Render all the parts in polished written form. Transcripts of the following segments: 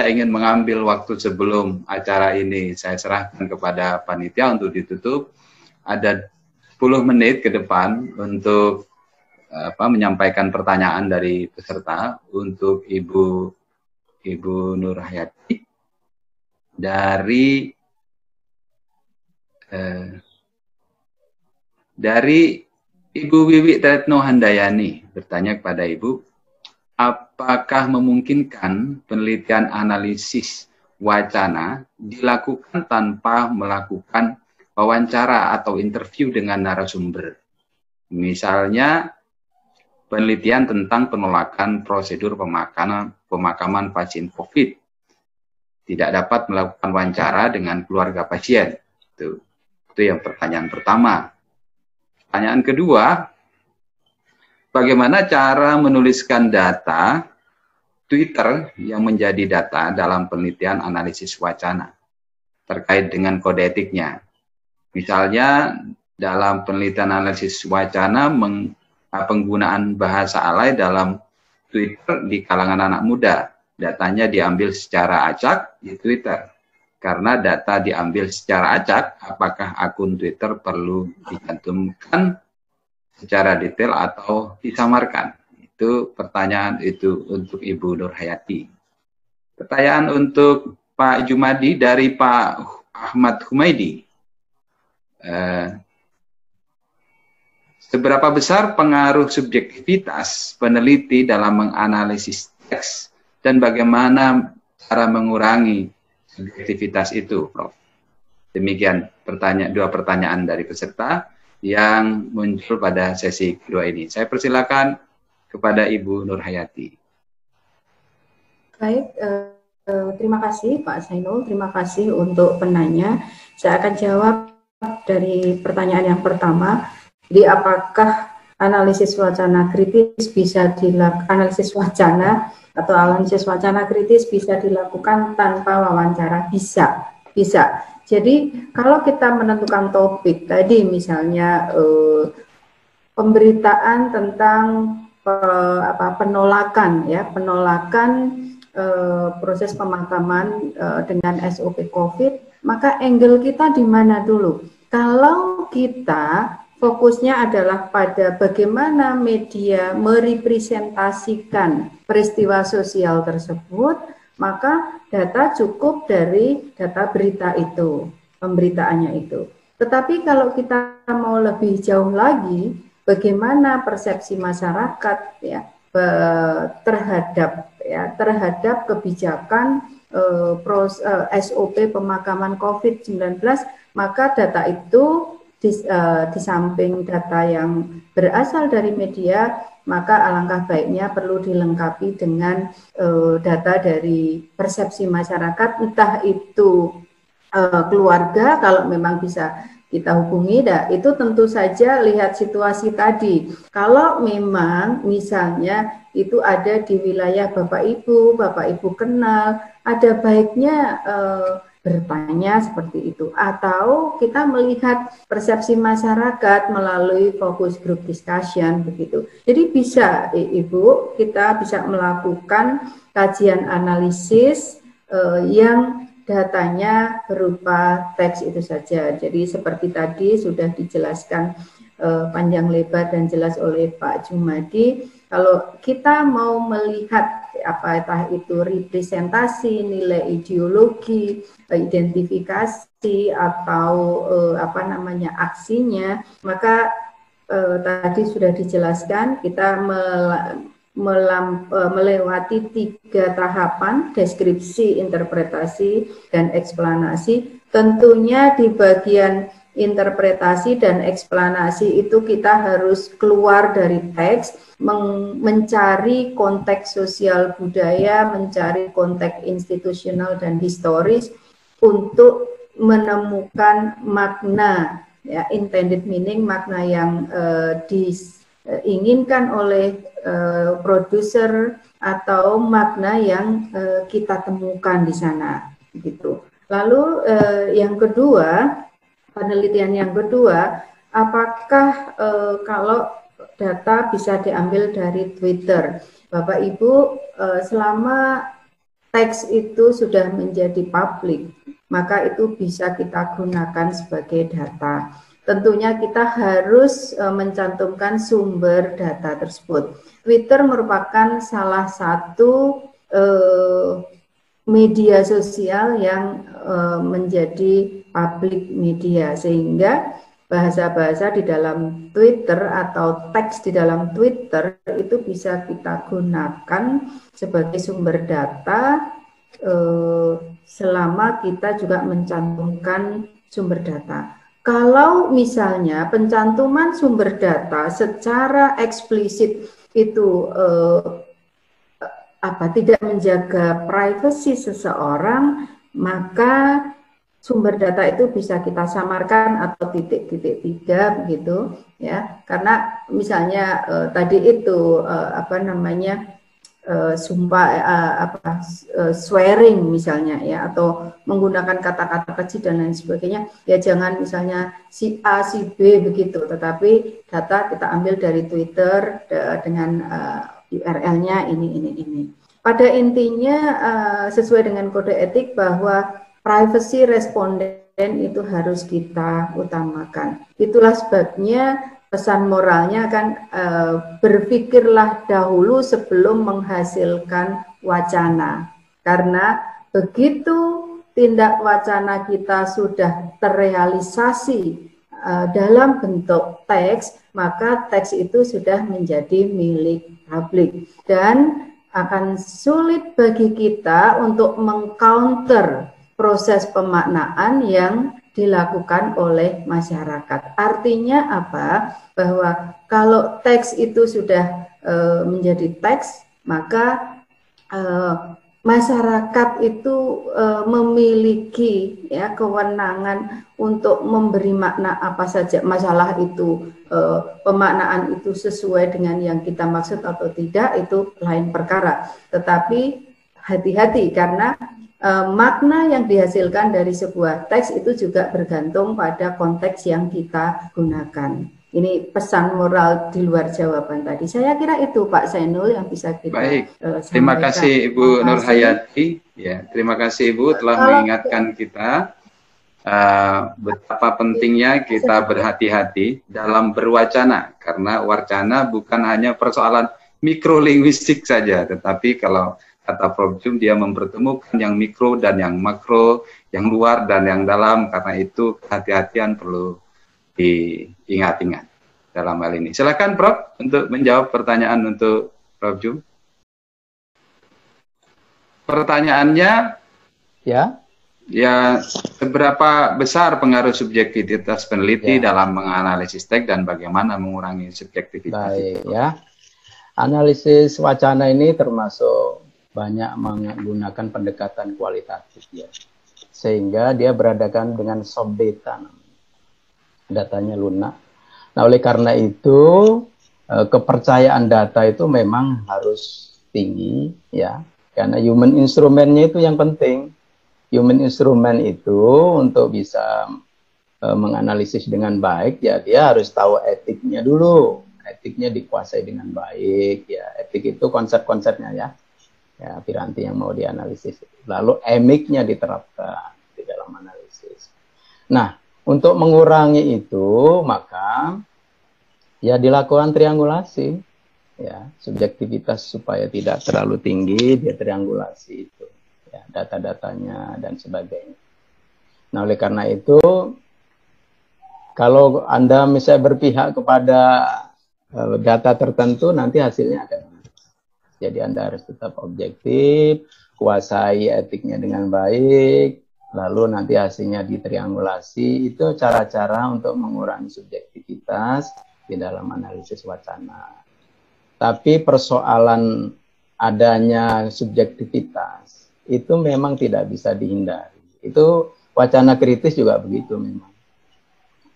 saya ingin mengambil waktu sebelum acara ini saya serahkan kepada panitia untuk ditutup. Ada 10 menit ke depan untuk menyampaikan pertanyaan dari peserta untuk Ibu Nur Hayati dari Ibu Wiwi Tretno Handayani bertanya kepada Ibu, apakah memungkinkan penelitian analisis wacana dilakukan tanpa melakukan wawancara atau interview dengan narasumber? Misalnya penelitian tentang penolakan prosedur pemakaman pasien COVID. Tidak dapat melakukan wawancara dengan keluarga pasien. Itu yang pertanyaan pertama. Pertanyaan kedua, bagaimana cara menuliskan data Twitter yang menjadi data dalam penelitian analisis wacana terkait dengan kode etiknya? Misalnya dalam penelitian analisis wacana penggunaan bahasa alay dalam Twitter di kalangan anak muda. Datanya diambil secara acak di Twitter. Karena data diambil secara acak, apakah akun Twitter perlu dicantumkan secara detail atau disamarkan? Itu pertanyaan itu untuk Ibu Nur Hayati. Pertanyaan untuk Pak Jumadi dari Pak Ahmad Humaydi. Seberapa besar pengaruh subjektivitas peneliti dalam menganalisis teks dan bagaimana cara mengurangi subjektivitas itu, Prof? Demikian dua pertanyaan dari peserta yang muncul pada sesi kedua ini. Saya persilakan kepada Ibu Nur Hayati. Baik, terima kasih Pak Zainul, terima kasih untuk penanya. Saya akan jawab dari pertanyaan yang pertama. Jadi apakah analisis wacana kritis bisa dilakukan, analisis wacana kritis bisa dilakukan tanpa wawancara? Bisa. Jadi kalau kita menentukan topik tadi misalnya pemberitaan tentang penolakan proses pemakaman dengan SOP COVID, maka angle kita di mana dulu? Kalau kita fokusnya adalah pada bagaimana media merepresentasikan peristiwa sosial tersebut, maka data cukup dari data berita itu, pemberitaannya itu. Tetapi kalau kita mau lebih jauh lagi, bagaimana persepsi masyarakat terhadap kebijakan SOP pemakaman COVID-19, maka data itu di samping data yang berasal dari media, maka alangkah baiknya perlu dilengkapi dengan data dari persepsi masyarakat, entah itu keluarga kalau memang bisa kita hubungi, itu tentu saja lihat situasi tadi. Kalau memang misalnya itu ada di wilayah Bapak Ibu kenal, ada baiknya bertanya seperti itu, atau kita melihat persepsi masyarakat melalui focus group discussion begitu. Jadi bisa Ibu, kita bisa melakukan kajian analisis yang datanya berupa teks itu saja. Jadi seperti tadi sudah dijelaskan panjang lebar dan jelas oleh Pak Jumadi, kalau kita mau melihat apakah itu representasi, nilai ideologi, identifikasi atau aksinya, maka tadi sudah dijelaskan kita melewati 3 tahapan: deskripsi, interpretasi, dan eksplanasi. Tentunya di bagian interpretasi dan eksplanasi itu kita harus keluar dari teks, mencari konteks sosial budaya, mencari konteks institusional dan historis untuk menemukan makna, intended meaning, makna yang diinginkan oleh produser atau makna yang kita temukan di sana, gitu. Lalu yang kedua, penelitian yang kedua, apakah kalau data bisa diambil dari Twitter? Bapak Ibu, selama teks itu sudah menjadi publik, maka itu bisa kita gunakan sebagai data. Tentunya kita harus mencantumkan sumber data tersebut. Twitter merupakan salah satu media sosial yang menjadi public media, sehingga bahasa-bahasa di dalam Twitter atau teks di dalam Twitter itu bisa kita gunakan sebagai sumber data selama kita juga mencantumkan sumber data. Kalau misalnya pencantuman sumber data secara eksplisit itu tidak menjaga privasi seseorang, maka sumber data itu bisa kita samarkan atau titik-titik tiga begitu ya, karena misalnya tadi itu swearing misalnya ya, atau menggunakan kata-kata kecil dan lain sebagainya ya, jangan misalnya si A si B begitu, tetapi data kita ambil dari Twitter dengan URL-nya ini. Pada intinya sesuai dengan kode etik bahwa privacy responden itu harus kita utamakan. Itulah sebabnya pesan moralnya kan berpikirlah dahulu sebelum menghasilkan wacana. Karena begitu tindak wacana kita sudah terrealisasi dalam bentuk teks, maka teks itu sudah menjadi milik publik dan akan sulit bagi kita untuk mengcounter proses pemaknaan yang dilakukan oleh masyarakat. Artinya apa? Bahwa kalau teks itu sudah menjadi teks, maka masyarakat itu memiliki ya kewenangan untuk memberi makna apa saja. Masalah itu pemaknaan itu sesuai dengan yang kita maksud atau tidak, itu lain perkara. Tetapi hati-hati, karena makna yang dihasilkan dari sebuah teks itu juga bergantung pada konteks yang kita gunakan. Ini pesan moral di luar jawaban tadi. Saya kira itu Pak Zainul yang bisa kita sampaikan. Terima kasih Ibu Nurhayati. Ya, terima kasih Ibu telah mengingatkan kita betapa pentingnya kita berhati-hati dalam berwacana, karena wacana bukan hanya persoalan mikrolinguistik saja, tetapi kalau kata Prof. Jum, dia mempertemukan yang mikro dan yang makro, yang luar dan yang dalam. Karena itu kehati-hatian perlu diingat-ingat dalam hal ini. Silakan Prof. untuk menjawab pertanyaan untuk Prof. Jum. Pertanyaannya, ya seberapa besar pengaruh subjektivitas peneliti dalam menganalisis teks dan bagaimana mengurangi subjektivitas itu? Ya, analisis wacana ini termasuk banyak menggunakan pendekatan kualitatif ya, sehingga dia berhadapan dengan soft data, datanya lunak. Nah, oleh karena itu kepercayaan data itu memang harus tinggi ya, karena human instrumentnya itu yang penting. Human instrument itu untuk bisa menganalisis dengan baik ya, dia harus tahu etiknya dulu, etiknya dikuasai dengan baik ya. Etik itu konsep-konsepnya ya, piranti yang mau dianalisis. Lalu emiknya diterapkan di dalam analisis. Nah, untuk mengurangi itu maka ya dilakukan triangulasi ya, subjektivitas supaya tidak terlalu tinggi, dia triangulasi itu ya, data-datanya dan sebagainya. Nah, oleh karena itu kalau Anda misalnya berpihak kepada data tertentu, nanti hasilnya akan. Jadi Anda harus tetap objektif, kuasai etiknya dengan baik, lalu nanti hasilnya ditriangulasi. Itu cara-cara untuk mengurangi subjektivitas di dalam analisis wacana. Tapi persoalan adanya subjektivitas itu memang tidak bisa dihindari. Itu wacana kritis juga begitu memang.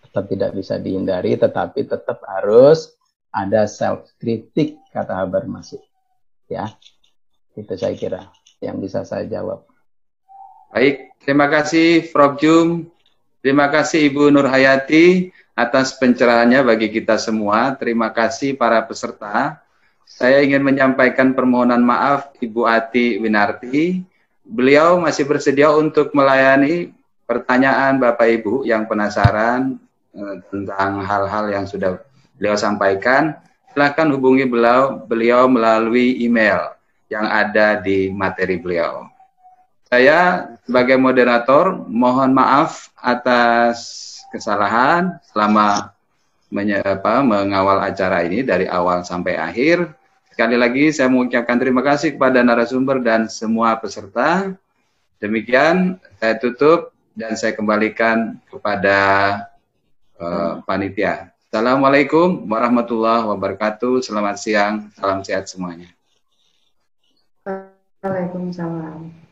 Tetap tidak bisa dihindari, tetapi tetap harus ada self-kritik, kata Habermas. Ya, itu saya kira yang bisa saya jawab. Baik, terima kasih Prof. Jum, terima kasih Ibu Nurhayati atas pencerahannya bagi kita semua. Terima kasih para peserta. Saya ingin menyampaikan permohonan maaf Ibu Ati Winarti beliau masih bersedia untuk melayani pertanyaan Bapak Ibu yang penasaran tentang hal-hal yang sudah beliau sampaikan. Silakan hubungi beliau melalui email yang ada di materi beliau. Saya sebagai moderator mohon maaf atas kesalahan selama mengawal acara ini dari awal sampai akhir. Sekali lagi saya mengucapkan terima kasih kepada narasumber dan semua peserta. Demikian saya tutup dan saya kembalikan kepada panitia. Assalamualaikum warahmatullahi wabarakatuh. Selamat siang, salam sehat semuanya. Waalaikumsalam.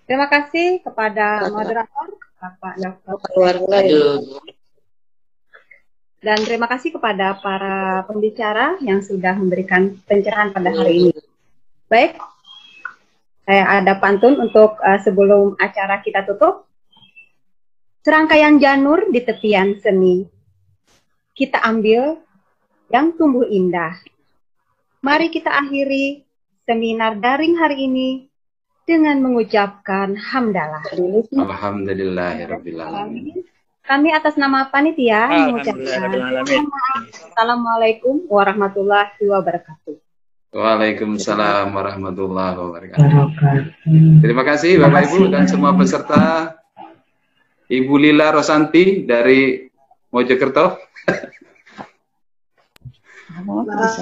Terima kasih kepada moderator Bapak Dr. Dan terima kasih kepada para pembicara yang sudah memberikan pencerahan pada hari ini. Baik, saya ada pantun untuk sebelum acara kita tutup. Serangkaian janur di tepian seni, kita ambil yang tumbuh indah. Mari kita akhiri seminar daring hari ini dengan mengucapkan hamdalah. Alhamdulillahirabbil alamin. Kami atas nama panitia mengucapkan Assalamualaikum warahmatullahi wabarakatuh. Waalaikumsalam warahmatullahi wabarakatuh. Terima kasih Bapak Ibu dan semua peserta. Ibu Lila Rosanti dari Mojokerto.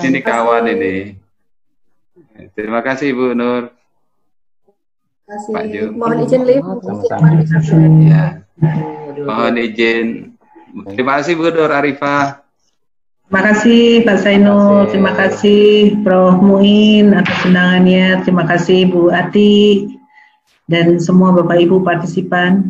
Ini kawan ini. Terima kasih Ibu Nur. Pak Ju. Mohon izin live. Ya. Mohon izin. Terima kasih Bu Nur Arifah. Terima kasih Pak Zainul, terima kasih Prof. Muin atas undangannya, terima kasih Bu Ati dan semua Bapak Ibu partisipan.